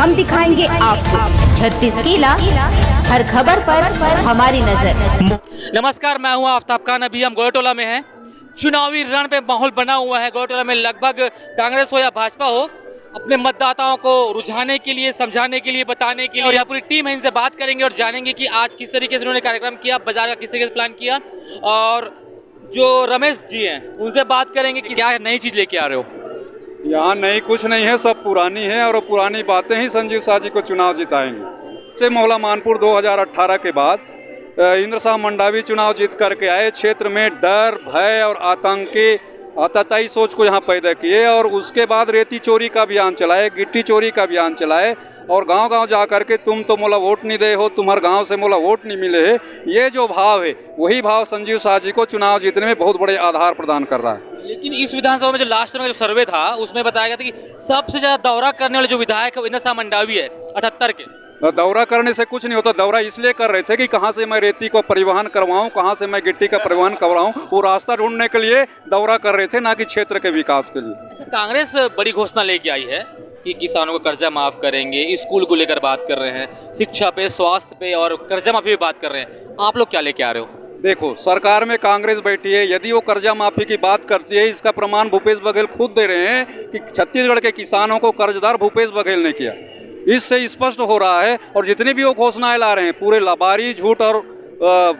हम दिखाएंगे आपको 36 किला, हर खबर पर हमारी नजर। नमस्कार, मैं हूं आफ्ताब खान। अभी हम गोयटोला में हैं। चुनावी रण पे माहौल बना हुआ है। गोयटोला में लगभग कांग्रेस हो या भाजपा हो, अपने मतदाताओं को रुझाने के लिए, समझाने के लिए, बताने के लिए, और यहाँ पूरी टीम है, इनसे बात करेंगे और जानेंगे कि आज किस तरीके से उन्होंने कार्यक्रम किया, बाजार का किस तरीके से प्लान किया। और जो रमेश जी हैं उनसे बात करेंगे कि क्या नई चीज लेके आ रहे हो। यहाँ नई कुछ नहीं है, सब पुरानी है और पुरानी बातें ही संजीव शाह जी को चुनाव जिताएंगे। से मोहला मानपुर 2018 के बाद इंद्र शाह मंडावी चुनाव जीत करके आए। क्षेत्र में डर, भय और आतंक की आतताई सोच को यहाँ पैदा किए और उसके बाद रेती चोरी का अभियान चलाए, गिट्टी चोरी का अभियान चलाए और गांव-गांव जा करके तुम तो मोला वोट नहीं दे हो, तुम्हारे गांव से मोला वोट नहीं मिले है, ये जो भाव है वही भाव संजीव शाह जी को चुनाव जीतने में बहुत बड़े आधार प्रदान कर रहा है। लेकिन इस विधानसभा में जो लास्ट में जो सर्वे था उसमें बताया गया था कि सबसे ज्यादा दौरा करने वाले जो विधायक है वो इंद्र शाह मंडावी है, 78 के। दौरा करने से कुछ नहीं होता। दौरा इसलिए कर रहे थे कि कहाँ से मैं रेती को परिवहन करवाऊं, कहाँ से मैं गिट्टी का परिवहन करवाऊं, वो रास्ता ढूंढने के लिए दौरा कर रहे थे, ना कि क्षेत्र के विकास के लिए। अच्छा, कांग्रेस बड़ी घोषणा लेके आई है कि किसानों का कर्जा माफ करेंगे, स्कूल को लेकर बात कर रहे हैं, शिक्षा पे, स्वास्थ्य पे और कर्जा माफी पे बात कर रहे हैं। आप लोग क्या लेके आ रहे हो? देखो, सरकार में कांग्रेस बैठी है, यदि वो कर्जा माफी की बात करती है, इसका प्रमाण भूपेश बघेल खुद दे रहे हैं कि छत्तीसगढ़ के किसानों को कर्जदार भूपेश बघेल ने किया। इससे स्पष्ट हो रहा है। और जितनी भी वो घोषणाएं ला रहे हैं पूरे लबारी, झूठ और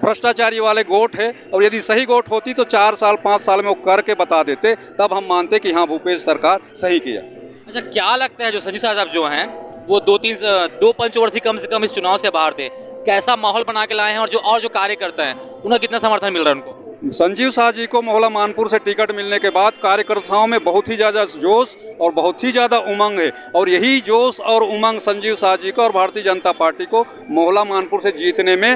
भ्रष्टाचारी वाले गोट है। और यदि सही गोट होती तो 4 साल 5 साल में वो करके बता देते, तब हम मानते कि हाँ, भूपेश सरकार सही किया। अच्छा, क्या लगता है जो संजीव शाह साहब जो हैं वो 2 पंचवर्षीय कम से कम इस चुनाव से बाहर थे, कैसा माहौल बना के लाए हैं और जो कार्यकर्ता हैं उनका कितना समर्थन मिल रहा है उनको? संजीव शाह जी को मोहला मानपुर से टिकट मिलने के बाद कार्यकर्ताओं में बहुत ही ज़्यादा जोश और बहुत ही ज़्यादा उमंग है। और यही जोश और उमंग संजीव शाह जी को और भारतीय जनता पार्टी को मोहला मानपुर से जीतने में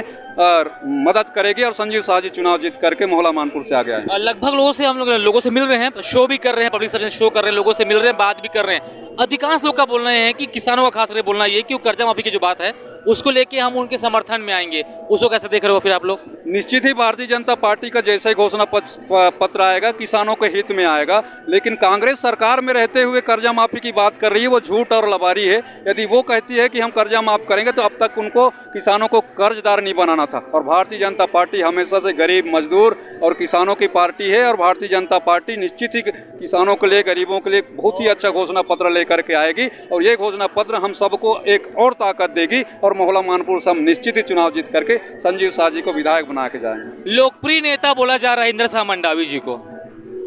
मदद करेगी और संजीव शाह जी चुनाव जीत करके मोहला मानपुर से आगे आएंगे। लगभग हम लोगों से मिल रहे हैं, शो भी कर रहे हैं, पब्लिक सर्विस शो कर रहे हैं, लोगों से मिल रहे हैं, बात भी कर रहे हैं। अधिकांश लोग का बोलना है कि किसानों का खास करके बोलना ये कि कर्जा माफी की जो बात है उसको लेके हम उनके समर्थन में आएंगे। उसको कैसे देख रहे हो फिर आप लोग? निश्चित ही भारतीय जनता पार्टी का जैसे ही घोषणा पत्र आएगा किसानों के हित में आएगा। लेकिन कांग्रेस सरकार में रहते हुए कर्जा माफी की बात कर रही है, वो झूठ और लबारी है। यदि वो कहती है कि हम कर्जा माफ करेंगे तो अब तक उनको किसानों को कर्जदार नहीं बनाना था। और भारतीय जनता पार्टी हमेशा से गरीब, मजदूर और किसानों की पार्टी है। और भारतीय जनता पार्टी निश्चित ही किसानों के लिए, गरीबों के लिए बहुत ही अच्छा घोषणा पत्र लेकर के आएगी। और ये घोषणा पत्र हम सबको एक और ताकत देगी और मोहला मानपुर से हम निश्चित ही चुनाव जीत करके संजीव शाह जी को विधायक बना के जाएंगे। लोकप्रिय नेता बोला जा रहा है इंद्र शाह मंडावी जी को।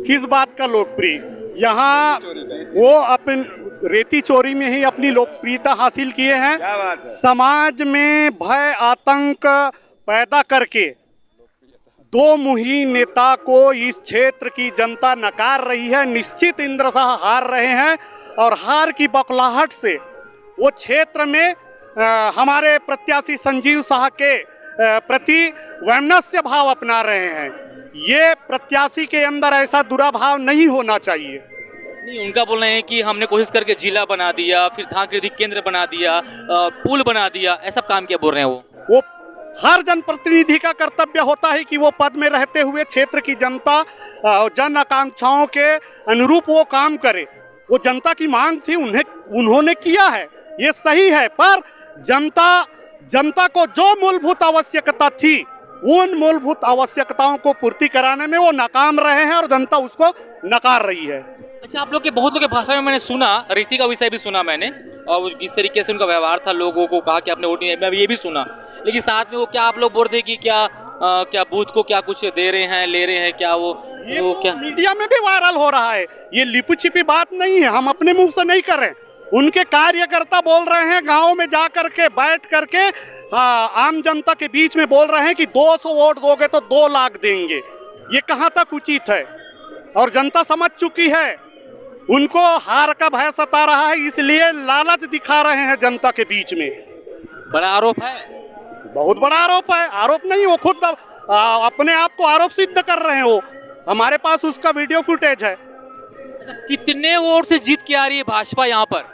किस बात का लोकप्रिय? यहाँ वो अपन रेती चोरी में ही अपनी लोकप्रियता हासिल किए हैं। समाज में भय, आतंक पैदा करके दो मुही नेता को इस क्षेत्र की जनता नकार रही है। निश्चित इंद्र शाह हार रहे हैं और हार की बौखलाहट से वो क्षेत्र में हमारे प्रत्याशी संजीव शाह के प्रति वैमनस्य भाव अपना रहे हैं। ये प्रत्याशी के अंदर ऐसा दुराभाव नहीं होना चाहिए। नहीं, उनका बोलना है कि हमने कोशिश करके जिला बना दिया, फिर धान खरीदी केंद्र बना दिया, पुल बना दिया, ऐसा काम क्या बोल रहे हैं वो हर जनप्रतिनिधि का कर्तव्य होता है कि वो पद में रहते हुए क्षेत्र की जनता जन आकांक्षाओं के अनुरूप वो काम करे। वो जनता की मांग थी, उन्होंने किया है, ये सही है। पर जनता को जो मूलभूत आवश्यकता थी उन मूलभूत आवश्यकताओं को पूर्ति कराने में वो नाकाम रहे हैं और जनता उसको नकार रही है। अच्छा, आप लोग के बहुत लोग के भाषा में मैंने सुना, रीति का विषय भी सुना मैंने, और किस तरीके से उनका व्यवहार था, लोगों को कहा कि आपने वोट नहीं, मैं ये भी सुना। लेकिन साथ में वो क्या आप लोग बोल रहे कि क्या बूथ को क्या कुछ दे रहे हैं, ले रहे हैं, क्या वो क्या मीडिया में भी वायरल हो रहा है। ये लिपी छिपी बात नहीं है, हम अपने मुंह से नहीं कर रहे। उनके कार्यकर्ता बोल रहे हैं, गांव में जा करके बैठ करके आम जनता के बीच में बोल रहे हैं कि 200 वोट दोगे तो 2 लाख देंगे। ये कहां तक उचित है? और जनता समझ चुकी है, उनको हार का भय सता रहा है, इसलिए लालच दिखा रहे हैं जनता के बीच में। बड़ा आरोप है, बहुत बड़ा आरोप है। आरोप नहीं, वो खुद अपने आप को आरोप सिद्ध कर रहे हैं। वो हमारे पास उसका वीडियो फुटेज है। कितने वोट से जीत के आ रही है भाजपा यहाँ पर?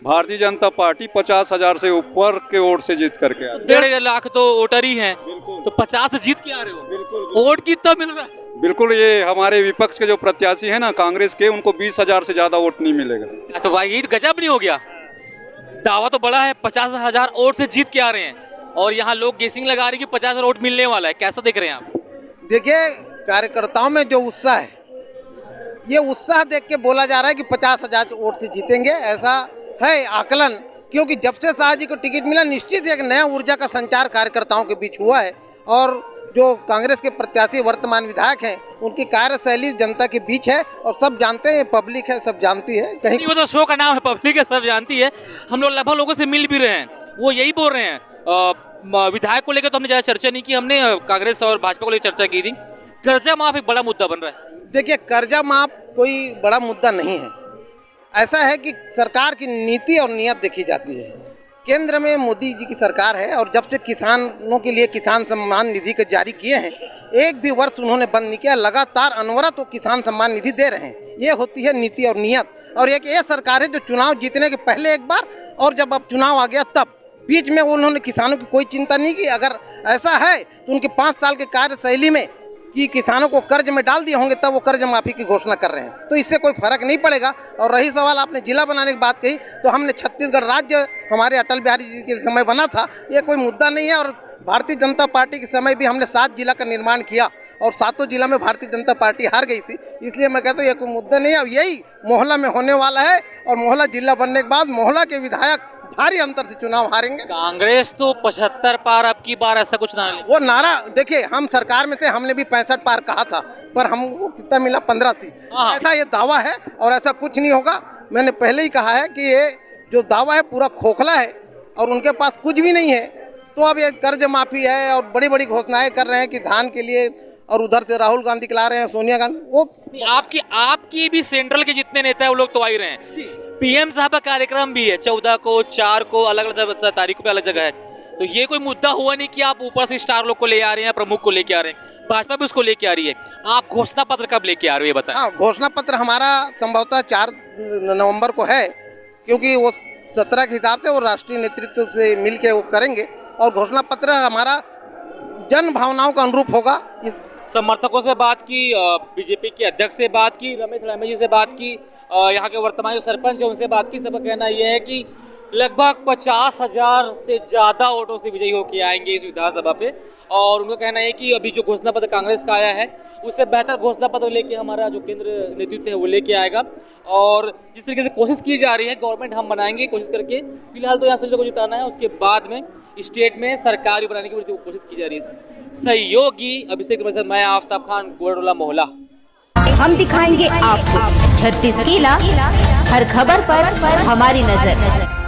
भारतीय जनता पार्टी 50,000 से ऊपर के वोट से जीत करके आ रही है। 1.5 लाख तो वोटर ही हैं, तो 50 से जीत के आ रहे हो। बिल्कुल। वोट कितना मिल रहा है? बिल्कुल, ये हमारे विपक्ष के जो प्रत्याशी है ना कांग्रेस के, उनको 20,000 से ज्यादा वोट नहीं मिलेगा। तो भाई ये तो गजब नहीं हो गया? दावा तो बड़ा है, 50,000 वोट से जीत के आ रहे हैं और यहाँ लोग गेसिंग लगा रहे हैं कि 50,000 वोट मिलने वाला है। कैसा देख रहे हैं आप? देखिए, कार्यकर्ताओं में जो उत्साह है, ये उत्साह देख के बोला जा रहा है कि 50,000 वोट से जीतेंगे, ऐसा है आकलन। क्योंकि जब से शाह जी को टिकट मिला, निश्चित एक नया ऊर्जा का संचार कार्यकर्ताओं के बीच हुआ है और जो कांग्रेस के प्रत्याशी वर्तमान विधायक हैं, उनकी कार्यशैली जनता के बीच है और सब जानते हैं, पब्लिक है, सब जानती है। कहीं वो तो शो का नाम है, पब्लिक है, सब जानती है। हम लोग लगभग लोगों से मिल भी रहे हैं, वो यही बोल रहे हैं। विधायक को लेकर तो हमने ज्यादा चर्चा नहीं की, हमने कांग्रेस और भाजपा को लेकर चर्चा की थी। कर्जा माफ एक बड़ा मुद्दा बन रहा है। देखिए, कर्जा माफ कोई बड़ा मुद्दा नहीं है। ऐसा है कि सरकार की नीति और नीयत देखी जाती है। केंद्र में मोदी जी की सरकार है और जब से किसानों के लिए किसान सम्मान निधि को जारी किए हैं, एक भी वर्ष उन्होंने बंद नहीं किया, लगातार अनवरत वो किसान सम्मान निधि दे रहे हैं। ये होती है नीति और नीयत। और एक ये सरकार है जो चुनाव जीतने के पहले एक बार और जब अब चुनाव आ गया तब, बीच में उन्होंने किसानों की कोई चिंता नहीं की। अगर ऐसा है तो उनके 5 साल के कार्यशैली में कि किसानों को कर्ज में डाल दिए होंगे, तब वो कर्ज माफी की घोषणा कर रहे हैं, तो इससे कोई फर्क नहीं पड़ेगा। और रही सवाल आपने जिला बनाने की बात कही, तो हमने छत्तीसगढ़ राज्य हमारे अटल बिहारी जी के समय बना था, ये कोई मुद्दा नहीं है। और भारतीय जनता पार्टी के समय भी हमने 7 जिला का निर्माण किया और 7 जिला में भारतीय जनता पार्टी हार गई थी, इसलिए मैं कहता हूँ ये कोई मुद्दा नहीं है। और यही मोहल्ला में होने वाला है और मोहल्ला जिला बनने के बाद मोहल्ला के विधायक भारी अंतर से चुनाव हारेंगे। कांग्रेस तो 75 पार अब की बार, ऐसा कुछ ना वो नारा देखिए, हम सरकार में थे, हमने भी 65 पार कहा था, पर हमको कितना मिला? 15 सीट। ऐसा ये दावा है और ऐसा कुछ नहीं होगा। मैंने पहले ही कहा है कि ये जो दावा है पूरा खोखला है और उनके पास कुछ भी नहीं है। तो अब ये कर्ज माफी है और बड़ी बड़ी घोषणाएं कर रहे हैं कि धान के लिए, और उधर से राहुल गांधी खिला रहे हैं, सोनिया गांधी। वो आपकी भी सेंट्रल के जितने नेता है वो लोग तो आ ही रहे हैं। पीएम साहब का कार्यक्रम भी है 14 को, 4 को, अलग अलग तारीखों पे अलग जगह है। तो ये कोई मुद्दा हुआ नहीं कि आप ऊपर से स्टार लोग को ले आ रहे हैं, प्रमुख को लेके आ रहे हैं। भाजपा भी उसको लेके आ रही है। आप घोषणा पत्र कब लेके आ रहे हो ये बताएं? हाँ, घोषणा पत्र हमारा संभवतः 4 नवंबर को है, क्योंकि वो 17 के हिसाब से वो राष्ट्रीय नेतृत्व से मिल के वो करेंगे और घोषणा पत्र हमारा जन भावनाओं का अनुरूप होगा। समर्थकों से बात की, बीजेपी के अध्यक्ष से बात की, रमेश रामे जी से बात की, यहाँ के वर्तमान जो सरपंच है उनसे बात की। सबका कहना यह है कि लगभग 50,000 से ज्यादा वोटों से विजयी होकर आएंगे इस विधानसभा पे। और उनका कहना है कि अभी जो घोषणा पत्र कांग्रेस का आया है उससे बेहतर घोषणा पत्र लेके हमारा जो केंद्र नेतृत्व है वो लेके आएगा। और जिस तरीके से कोशिश की जा रही है, गवर्नमेंट हम बनाएंगे कोशिश करके। फिलहाल तो यहाँ से को जिताना है, उसके बाद में स्टेट में सरकार बनाने की कोशिश की जा रही है। सहयोगी अभिषेक, मैं आफ्ताब खान, गोरडोला मोहल्ला। हम दिखाएंगे आपको 36 किला, हर खबर पर हमारी नजर।